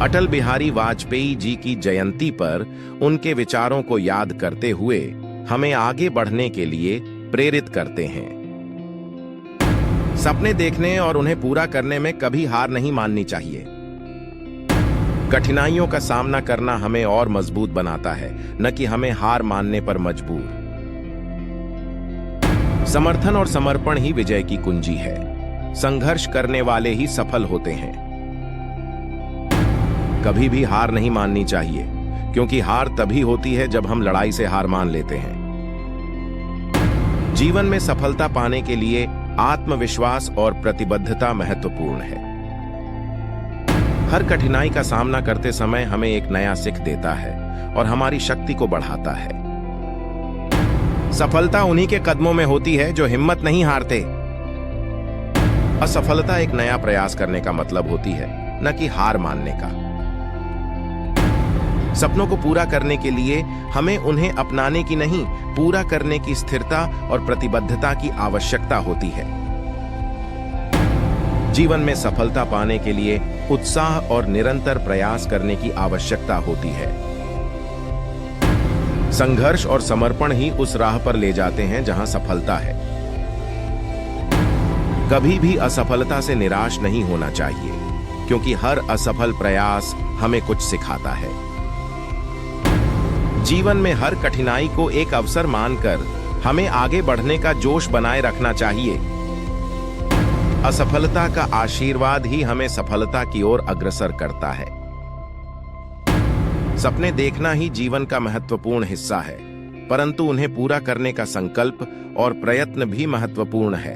अटल बिहारी वाजपेयी जी की जयंती पर उनके विचारों को याद करते हुए हमें आगे बढ़ने के लिए प्रेरित करते हैं। सपने देखने और उन्हें पूरा करने में कभी हार नहीं माननी चाहिए। कठिनाइयों का सामना करना हमें और मजबूत बनाता है, न कि हमें हार मानने पर मजबूर। समर्थन और समर्पण ही विजय की कुंजी है। संघर्ष करने वाले ही सफल होते हैं। कभी भी हार नहीं माननी चाहिए, क्योंकि हार तभी होती है जब हम लड़ाई से हार मान लेते हैं। जीवन में सफलता पाने के लिए आत्मविश्वास और प्रतिबद्धता महत्वपूर्ण है। हर कठिनाई का सामना करते समय हमें एक नया सीख देता है और हमारी शक्ति को बढ़ाता है। सफलता उन्हीं के कदमों में होती है जो हिम्मत नहीं हारते। असफलता एक नया प्रयास करने का मतलब होती है, न कि हार मानने का। सपनों को पूरा करने के लिए हमें उन्हें अपनाने की नहीं, पूरा करने की स्थिरता और प्रतिबद्धता की आवश्यकता होती है। जीवन में सफलता पाने के लिए उत्साह और निरंतर प्रयास करने की आवश्यकता होती है। संघर्ष और समर्पण ही उस राह पर ले जाते हैं जहां सफलता है। कभी भी असफलता से निराश नहीं होना चाहिए, क्योंकि हर असफल प्रयास हमें कुछ सिखाता है। जीवन में हर कठिनाई को एक अवसर मानकर हमें आगे बढ़ने का जोश बनाए रखना चाहिए। असफलता का आशीर्वाद ही हमें सफलता की ओर अग्रसर करता है। सपने देखना ही जीवन का महत्वपूर्ण हिस्सा है, परंतु उन्हें पूरा करने का संकल्प और प्रयत्न भी महत्वपूर्ण है।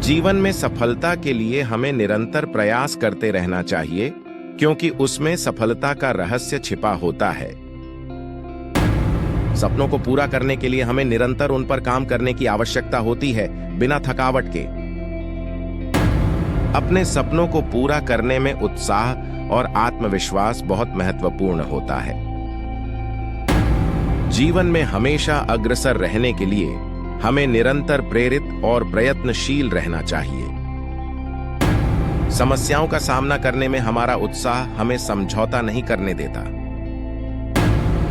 जीवन में सफलता के लिए हमें निरंतर प्रयास करते रहना चाहिए, क्योंकि उसमें सफलता का रहस्य छिपा होता है। सपनों को पूरा करने के लिए हमें निरंतर उन पर काम करने की आवश्यकता होती है, बिना थकावट के। अपने सपनों को पूरा करने में उत्साह और आत्मविश्वास बहुत महत्वपूर्ण होता है। जीवन में हमेशा अग्रसर रहने के लिए हमें निरंतर प्रेरित और प्रयत्नशील रहना चाहिए। समस्याओं का सामना करने में हमारा उत्साह हमें समझौता नहीं करने देता।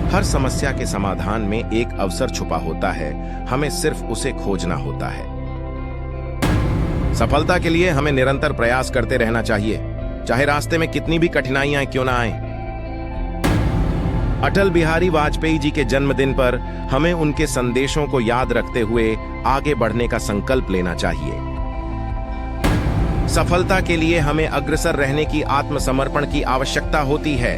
हर समस्या के समाधान में एक अवसर छुपा होता है, हमें सिर्फ उसे खोजना होता है। सफलता के लिए हमें निरंतर प्रयास करते रहना चाहिए, चाहे रास्ते में कितनी भी कठिनाइयां क्यों ना आएं। अटल बिहारी वाजपेयी जी के जन्मदिन पर हमें उनके संदेशों को याद रखते हुए आगे बढ़ने का संकल्प लेना चाहिए। सफलता के लिए हमें अग्रसर रहने की आत्मसमर्पण की आवश्यकता होती है।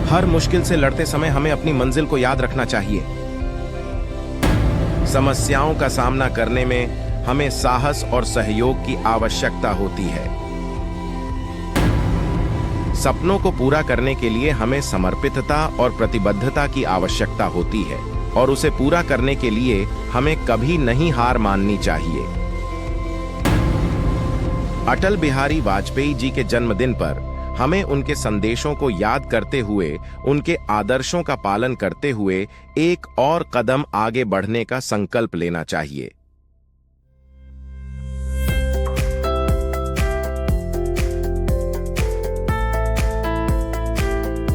हर मुश्किल से लड़ते समय हमें अपनी मंजिल को याद रखना चाहिए। समस्याओं का सामना करने में हमें साहस और सहयोग की आवश्यकता होती है। सपनों को पूरा करने के लिए हमें समर्पितता और प्रतिबद्धता की आवश्यकता होती है, और उसे पूरा करने के लिए हमें कभी नहीं हार माननी चाहिए। अटल बिहारी वाजपेयी जी के जन्मदिन पर हमें उनके संदेशों को याद करते हुए, उनके आदर्शों का पालन करते हुए एक और कदम आगे बढ़ने का संकल्प लेना चाहिए।